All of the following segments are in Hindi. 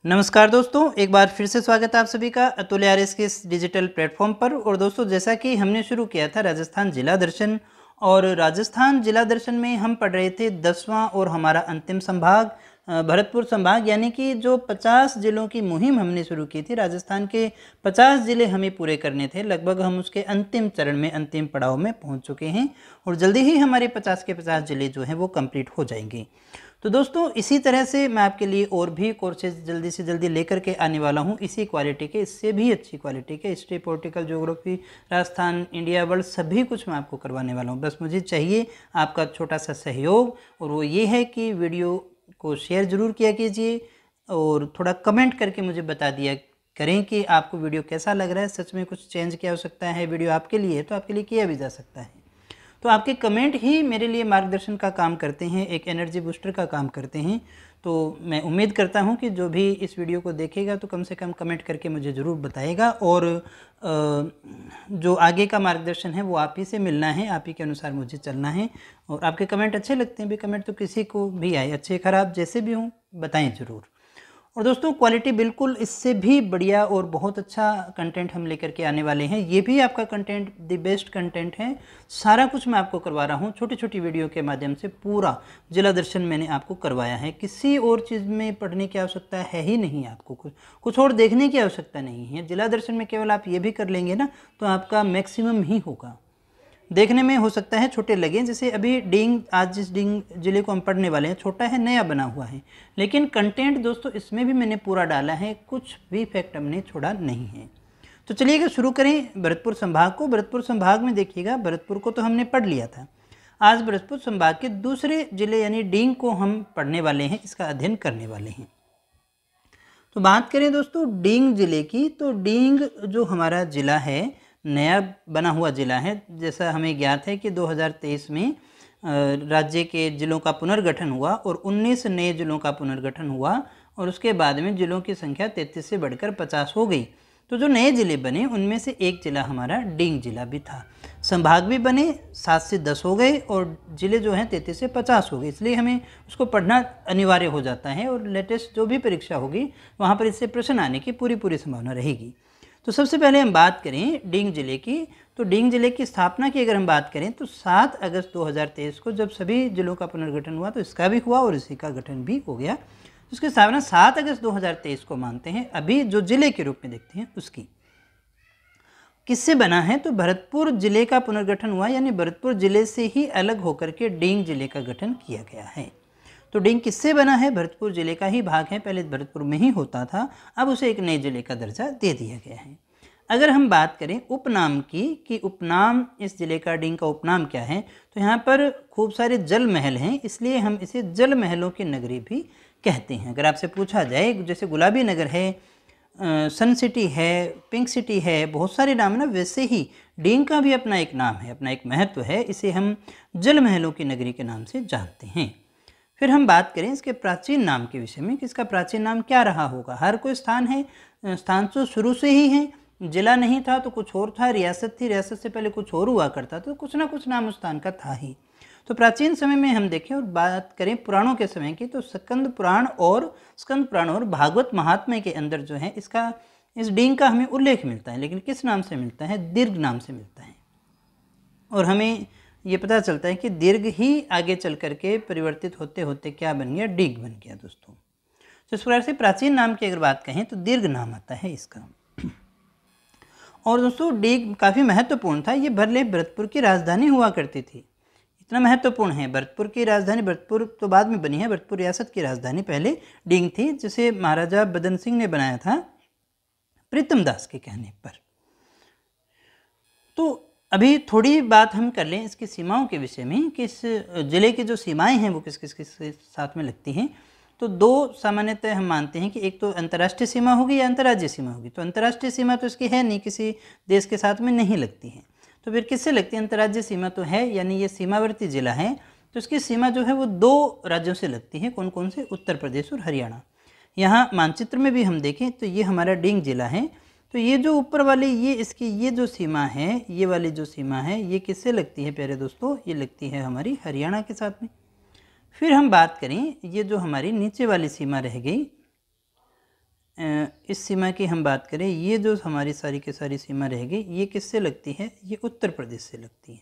नमस्कार दोस्तों, एक बार फिर से स्वागत है आप सभी का अतुल आरएस के इस डिजिटल प्लेटफॉर्म पर। और दोस्तों, जैसा कि हमने शुरू किया था राजस्थान जिला दर्शन, और राजस्थान जिला दर्शन में हम पढ़ रहे थे 10वां और हमारा अंतिम संभाग भरतपुर संभाग, यानी कि जो 50 जिलों की मुहिम हमने शुरू की थी। राजस्थान के 50 जिले हमें पूरे करने थे। लगभग हम उसके अंतिम चरण में, अंतिम पड़ाव में पहुंच चुके हैं और जल्दी ही हमारे 50 के 50 जिले जो हैं वो कंप्लीट हो जाएंगे। तो दोस्तों, इसी तरह से मैं आपके लिए और भी कोर्सेज जल्दी से जल्दी लेकर के आने वाला हूँ, इसी क्वालिटी के, इससे भी अच्छी क्वालिटी के। History, political, geography, Rajasthan, India, world, सभी कुछ मैं आपको करवाने वाला हूँ। बस मुझे चाहिए आपका छोटा सा सहयोग, और वो ये है कि वीडियो को शेयर ज़रूर किया कीजिए और थोड़ा कमेंट करके मुझे बता दिया करें कि आपको वीडियो कैसा लग रहा है। सच में कुछ चेंज किया हो सकता है, वीडियो आपके लिए है तो आपके लिए किया भी जा सकता है। तो आपके कमेंट ही मेरे लिए मार्गदर्शन का काम करते हैं, एक एनर्जी बूस्टर का काम करते हैं। तो मैं उम्मीद करता हूं कि जो भी इस वीडियो को देखेगा तो कम से कम कमेंट करके मुझे ज़रूर बताएगा, और जो आगे का मार्गदर्शन है वो आप ही से मिलना है, आप ही के अनुसार मुझे चलना है। और आपके कमेंट अच्छे लगते हैं भी, कमेंट तो किसी को भी आए, अच्छे खराब जैसे भी हों, बताएं ज़रूर। और दोस्तों, क्वालिटी बिल्कुल इससे भी बढ़िया और बहुत अच्छा कंटेंट हम लेकर के आने वाले हैं। ये भी आपका कंटेंट द बेस्ट कंटेंट है। सारा कुछ मैं आपको करवा रहा हूँ छोटी छोटी वीडियो के माध्यम से। पूरा जिला दर्शन मैंने आपको करवाया है, किसी और चीज़ में पढ़ने की आवश्यकता है ही नहीं। आपको कुछ और देखने की आवश्यकता नहीं है। जिला दर्शन में केवल आप ये भी कर लेंगे ना तो आपका मैक्सिमम ही होगा। देखने में हो सकता है छोटे लगे, जैसे अभी डींग, आज जिस डींग जिले को हम पढ़ने वाले हैं, छोटा है, नया बना हुआ है, लेकिन कंटेंट दोस्तों इसमें भी मैंने पूरा डाला है, कुछ भी फैक्ट हमने छोड़ा नहीं है। तो चलिएगा शुरू करें भरतपुर संभाग को। भरतपुर संभाग में देखिएगा, भरतपुर को तो हमने पढ़ लिया था। आज भरतपुर संभाग के दूसरे जिले यानी डींग को हम पढ़ने वाले हैं, इसका अध्ययन करने वाले हैं। तो बात करें दोस्तों डींग जिले की, तो डींग जो हमारा जिला है, नया बना हुआ जिला है। जैसा हमें ज्ञात है कि 2023 में राज्य के जिलों का पुनर्गठन हुआ और 19 नए जिलों का पुनर्गठन हुआ, और उसके बाद में जिलों की संख्या 33 से बढ़कर 50 हो गई। तो जो नए जिले बने उनमें से एक जिला हमारा डींग जिला भी था। संभाग भी बने, 7 से 10 हो गए, और जिले जो हैं 33 से 50 हो गए। इसलिए हमें उसको पढ़ना अनिवार्य हो जाता है, और लेटेस्ट जो भी परीक्षा होगी वहाँ पर इससे प्रश्न आने की पूरी संभावना रहेगी। तो सबसे पहले हम बात करें डींग जिले की। तो डींग जिले की स्थापना की अगर हम बात करें तो 7 अगस्त 2023 को जब सभी जिलों का पुनर्गठन हुआ, तो इसका भी हुआ और इसी का गठन भी हो गया। उसकी स्थापना 7 अगस्त 2023 को मानते हैं। अभी जो जिले के रूप में देखते हैं उसकी किससे बना है, तो भरतपुर जिले का पुनर्गठन हुआ, यानी भरतपुर जिले से ही अलग होकर के डींग जिले का गठन किया गया है। तो डींग किससे बना है, भरतपुर जिले का ही भाग है। पहले भरतपुर में ही होता था, अब उसे एक नए जिले का दर्जा दे दिया गया है। अगर हम बात करें उपनाम की, कि उपनाम इस जिले का, डींग का उपनाम क्या है, तो यहाँ पर खूब सारे जल महल हैं, इसलिए हम इसे जल महलों की नगरी भी कहते हैं। अगर आपसे पूछा जाए, जैसे गुलाबी नगर है, सन सिटी है, पिंक सिटी है, बहुत सारे नाम ना, वैसे ही डींग का भी अपना एक नाम है, अपना एक महत्व है। इसे हम जल महलों की नगरी के नाम से जानते हैं। फिर हम बात करें इसके प्राचीन नाम के विषय में कि इसका प्राचीन नाम क्या रहा होगा। हर कोई स्थान है, स्थान तो शुरू से ही है। जिला नहीं था तो कुछ और था, रियासत थी, रियासत से पहले कुछ और हुआ करता, तो कुछ ना कुछ नाम उस स्थान का था ही। तो प्राचीन समय में हम देखें और बात करें पुराणों के समय की, तो स्कंद पुराण और भागवत महात्म्य के अंदर जो है इसका, इस डींग का हमें उल्लेख मिलता है। लेकिन किस नाम से मिलता है, दीर्घ नाम से मिलता है। और हमें ये पता चलता है कि दीर्घ ही आगे चल करके परिवर्तित होते होते क्या बन गया, डीग बन गया दोस्तों। तो इस प्रकार से प्राचीन नाम की अगर बात कहें तो दीर्घ नाम आता है इसका। और दोस्तों डीग काफ़ी महत्वपूर्ण था। ये भले भरतपुर की राजधानी हुआ करती थी, इतना महत्वपूर्ण है। भरतपुर की राजधानी, भरतपुर तो बाद में बनी है, भरतपुर रियासत की राजधानी पहले डींग थी, जिसे महाराजा बदन सिंह ने बनाया था प्रीतम दास के कहने पर। तो अभी थोड़ी बात हम कर लें इसकी सीमाओं के विषय में, कि इस जिले की जो सीमाएं हैं वो किस किस किस साथ में लगती हैं। तो दो सामान्यतः हम मानते हैं कि एक तो अंतर्राष्ट्रीय सीमा होगी या अंतर्राज्यीय सीमा होगी। तो अंतर्राष्ट्रीय सीमा तो इसकी है नहीं, किसी देश के साथ में नहीं लगती है। तो फिर किससे लगती है, अंतर्राज्यीय सीमा तो है, यानी ये सीमावर्ती जिला है। तो इसकी सीमा जो है वो 2 राज्यों से लगती है। कौन कौन से, उत्तर प्रदेश और हरियाणा। यहाँ मानचित्र में भी हम देखें तो ये हमारा डींग जिला है। तो ये जो ऊपर वाली, ये इसकी ये जो सीमा है, ये वाली जो सीमा है, ये किससे लगती है प्यारे दोस्तों, ये लगती है हमारी हरियाणा के साथ में। फिर हम बात करें, ये जो हमारी नीचे वाली सीमा रह गई, इस सीमा की हम बात करें, ये जो हमारी सारी की सारी सीमा रहेगी ये किससे लगती है, ये उत्तर प्रदेश से लगती है।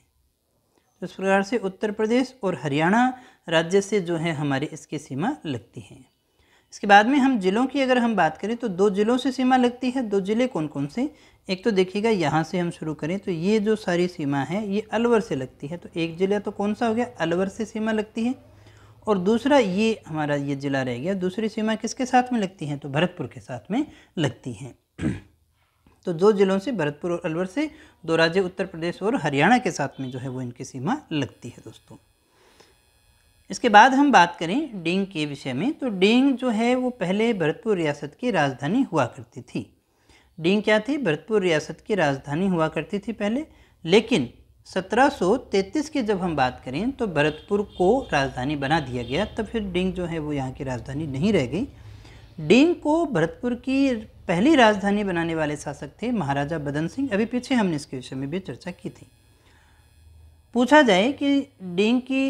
तो इस प्रकार से उत्तर प्रदेश और हरियाणा राज्य से जो है हमारी इसकी सीमा लगती है। इसके बाद में हम जिलों की अगर हम बात करें तो 2 जिलों से सीमा लगती है। 2 जिले कौन कौन से, एक तो देखिएगा यहाँ से हम शुरू करें तो ये जो सारी सीमा है ये अलवर से लगती है। तो एक जिला तो कौन सा हो गया, अलवर से सीमा लगती है। और दूसरा ये हमारा ये जिला रह गया, दूसरी सीमा किसके साथ में लगती है, तो भरतपुर के साथ में लगती है। तो 2 जिलों से, भरतपुर और अलवर से, 2 राज्य उत्तर प्रदेश और हरियाणा के साथ में जो है वो इनकी सीमा लगती है दोस्तों। इसके बाद हम बात करें डींग के विषय में, तो डींग जो है वो पहले भरतपुर रियासत की राजधानी हुआ करती थी। डींग क्या थी, भरतपुर रियासत की राजधानी हुआ करती थी पहले, लेकिन 1733 की जब हम बात करें तो भरतपुर को राजधानी बना दिया गया, तब फिर डींग जो है वो यहाँ की राजधानी नहीं रह गई। डींग को भरतपुर की पहली राजधानी बनाने वाले शासक थे महाराजा बदन सिंह। अभी पीछे हमने इसके विषय में भी चर्चा की थी। पूछा जाए कि डींग की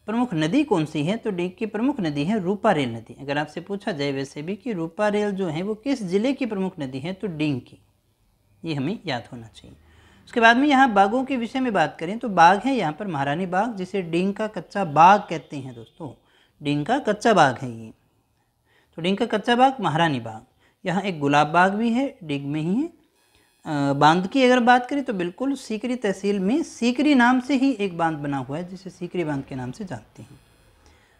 प्रमुख नदी कौन सी है, तो डींग की प्रमुख नदी है रूपारेल नदी। अगर आपसे पूछा जाए वैसे भी कि रूपारेल जो है वो किस जिले की प्रमुख नदी है, तो डींग की, ये हमें याद होना चाहिए। उसके बाद में यहाँ बागों के विषय में बात करें तो बाग है यहाँ पर महारानी बाग, जिसे डींग का कच्चा बाग कहते हैं दोस्तों। डींग का कच्चा बाग है ये, तो डींग का कच्चा बाग महारानी बाग। यहाँ एक गुलाब बाग भी है, डींग में ही है। बांध की अगर बात करें तो बिल्कुल सीकरी तहसील में सीकरी नाम से ही एक बांध बना हुआ है, जिसे सीकरी बांध के नाम से जानते हैं।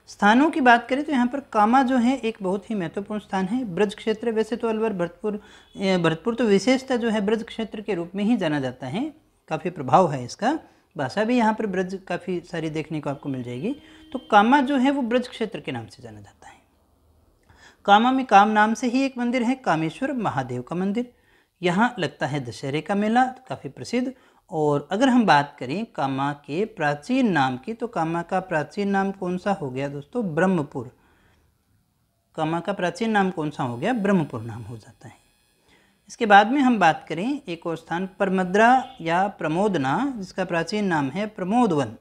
स्थानों की बात करें तो यहाँ पर कामा जो है एक बहुत ही महत्वपूर्ण स्थान है। ब्रज क्षेत्र, वैसे तो अलवर भरतपुर तो विशेषता जो है ब्रज क्षेत्र के रूप में ही जाना जाता है, काफ़ी प्रभाव है इसका। भाषा भी यहाँ पर ब्रज काफ़ी सारी देखने को आपको मिल जाएगी। तो कामा जो है वो ब्रज क्षेत्र के नाम से जाना जाता है। कामा में काम नाम से ही एक मंदिर है, कामेश्वर महादेव का मंदिर। यहाँ लगता है दशहरे का मेला, काफ़ी प्रसिद्ध। और अगर हम बात करें कामा के प्राचीन नाम की, तो कामा का प्राचीन नाम कौन सा हो गया दोस्तों, ब्रह्मपुर। कामा का प्राचीन नाम कौन सा हो गया, ब्रह्मपुर नाम हो जाता है। इसके बाद में हम बात करें एक और स्थान परमद्रा या प्रमोदना, जिसका प्राचीन नाम है प्रमोदवन।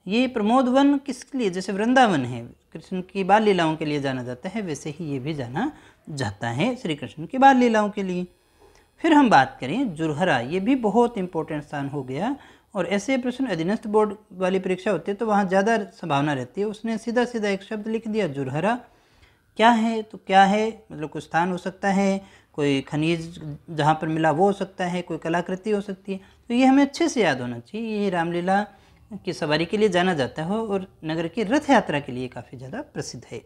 ये प्रमोदवन किसके लिए, जैसे वृंदावन है कृष्ण की बाल लीलाओं के लिए जाना जाता है, वैसे ही ये भी जाना जाता है श्री कृष्ण की बाल लीलाओं के लिए। फिर हम बात करें जुरहरा, ये भी बहुत इंपॉर्टेंट स्थान हो गया। और ऐसे प्रश्न अधीनस्थ बोर्ड वाली परीक्षा होती है तो वहाँ ज़्यादा संभावना रहती है। उसने सीधा सीधा एक शब्द लिख दिया जुरहरा। क्या है, तो क्या है मतलब कोई स्थान हो सकता है, कोई खनिज जहाँ पर मिला वो हो सकता है, कोई कलाकृति हो सकती है। तो ये हमें अच्छे से याद होना चाहिए। ये रामलीला की सवारी के लिए जाना जाता है और नगर की रथ यात्रा के लिए काफ़ी ज़्यादा प्रसिद्ध है।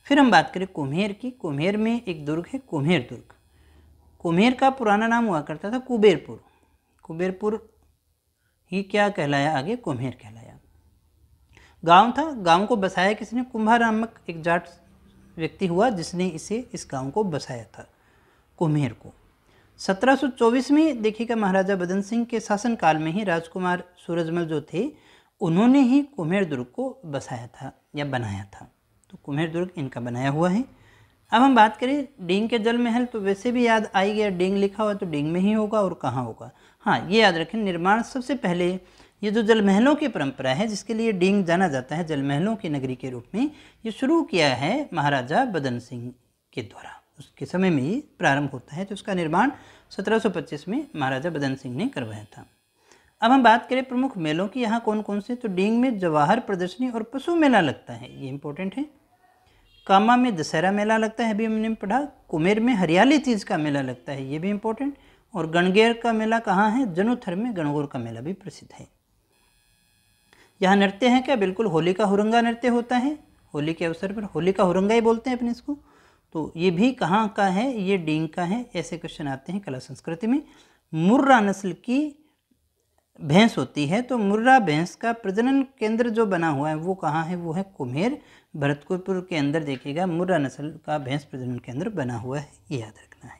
फिर हम बात करें कुम्हेर की। कुम्हेर में एक दुर्ग है कुम्हेर दुर्ग। कुम्हेर का पुराना नाम हुआ करता था कुबेरपुर। कुबेरपुर ही क्या कहलाया आगे, कुम्हेर कहलाया। गांव था, गांव को बसाया किसने, कुम्हार नामक एक जाट व्यक्ति हुआ जिसने इस गांव को बसाया था कुम्हेर को। 1724 में देखिएगा महाराजा बदन सिंह के शासनकाल में ही राजकुमार सूरजमल जो थे उन्होंने ही कुम्हेर दुर्ग को बसाया था या बनाया था। तो कुम्हेर दुर्ग इनका बनाया हुआ है। अब हम बात करें डींग के जल महल, तो वैसे भी याद आई गया, डींग लिखा हुआ तो डींग में ही होगा और कहाँ होगा। हाँ, ये याद रखें, निर्माण सबसे पहले ये जो जल महलों की परंपरा है जिसके लिए डींग जाना जाता है जल महलों की नगरी के रूप में, ये शुरू किया है महाराजा बदन सिंह के द्वारा। उसके समय में ये प्रारंभ होता है। तो उसका निर्माण 1725 में महाराजा बदन सिंह ने करवाया था। अब हम बात करें प्रमुख मेलों की, यहाँ कौन कौन से, तो डींग में जवाहर प्रदर्शनी और पशु मेला लगता है, ये इंपॉर्टेंट है। कामा में दशहरा मेला लगता है, अभी हमने पढ़ा। कुम्हेर में हरियाली तीज का मेला लगता है, ये भी इंपॉर्टेंट। और गणगौर का मेला कहाँ है, जनुथर में गणगौर का मेला भी प्रसिद्ध है। यहाँ नृत्य है क्या, बिल्कुल होली का हुरंगा नृत्य होता है। होली के अवसर पर होली का हुरंगा ही बोलते हैं अपने इसको। तो ये भी कहाँ का है, ये डींग का है। ऐसे क्वेश्चन आते हैं कला संस्कृति में। मुर्रा नस्ल की भैंस होती है, तो मुर्रा भैंस का प्रजनन केंद्र जो बना हुआ है वो कहाँ है, वो है कुम्हेर। भरतपुर के अंदर देखिएगा मुर्रा नस्ल का भैंस प्रजनन केंद्र बना हुआ है, ये याद रखना है।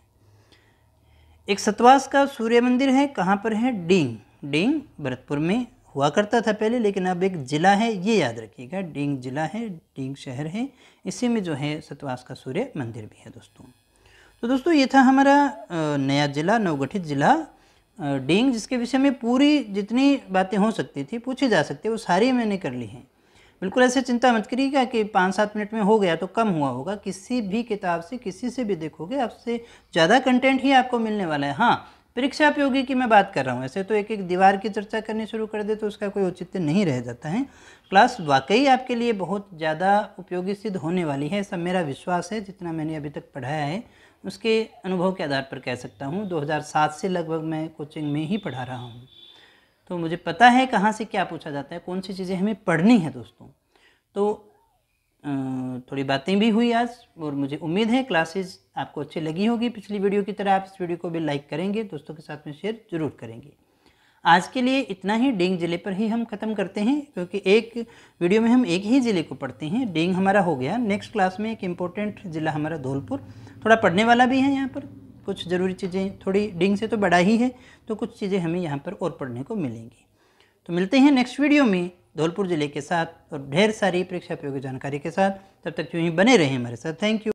एक सतवास का सूर्य मंदिर है, कहाँ पर है, डींग। डींग भरतपुर में हुआ करता था पहले, लेकिन अब एक जिला है, ये याद रखिएगा। डींग जिला है, डींग शहर है, इसी में जो है सतवास का सूर्य मंदिर भी है दोस्तों। तो दोस्तों ये था हमारा नया जिला, नवगठित जिला डींग, जिसके विषय में पूरी जितनी बातें हो सकती थी पूछी जा सकती है वो सारी मैंने कर ली हैं। बिल्कुल ऐसे चिंता मत करिएगा कि 5-7 मिनट में हो गया तो कम हुआ होगा। किसी भी किताब से किसी से भी देखोगे आपसे ज़्यादा कंटेंट ही आपको मिलने वाला है। हाँ, परीक्षा उपयोगी की मैं बात कर रहा हूँ। ऐसे तो एक-एक दीवार की चर्चा करनी शुरू कर दे तो उसका कोई औचित्य नहीं रह जाता है। क्लास वाक़ई आपके लिए बहुत ज़्यादा उपयोगी सिद्ध होने वाली है, ऐसा मेरा विश्वास है। जितना मैंने अभी तक पढ़ाया है उसके अनुभव के आधार पर कह सकता हूँ। 2007 से लगभग मैं कोचिंग में ही पढ़ा रहा हूँ, तो मुझे पता है कहाँ से क्या पूछा जाता है, कौन सी चीज़ें हमें पढ़नी है दोस्तों। तो थोड़ी बातें भी हुई आज, और मुझे उम्मीद है क्लासेस आपको अच्छी लगी होगी। पिछली वीडियो की तरह आप इस वीडियो को भी लाइक करेंगे, दोस्तों के साथ में शेयर जरूर करेंगे। आज के लिए इतना ही। डींग ज़िले पर ही हम ख़त्म करते हैं, क्योंकि एक वीडियो में हम एक ही ज़िले को पढ़ते हैं। डींग हमारा हो गया। नेक्स्ट क्लास में एक इम्पोर्टेंट ज़िला हमारा धौलपुर, थोड़ा पढ़ने वाला भी है। यहाँ पर कुछ ज़रूरी चीज़ें, थोड़ी डींग से तो बड़ा ही है, तो कुछ चीज़ें हमें यहाँ पर और पढ़ने को मिलेंगी। तो मिलते हैं नेक्स्ट वीडियो में धौलपुर ज़िले के साथ और ढेर सारी परीक्षा उपयोगी जानकारी के साथ। तब तक यूँ ही बने रहें हमारे साथ। Thank you.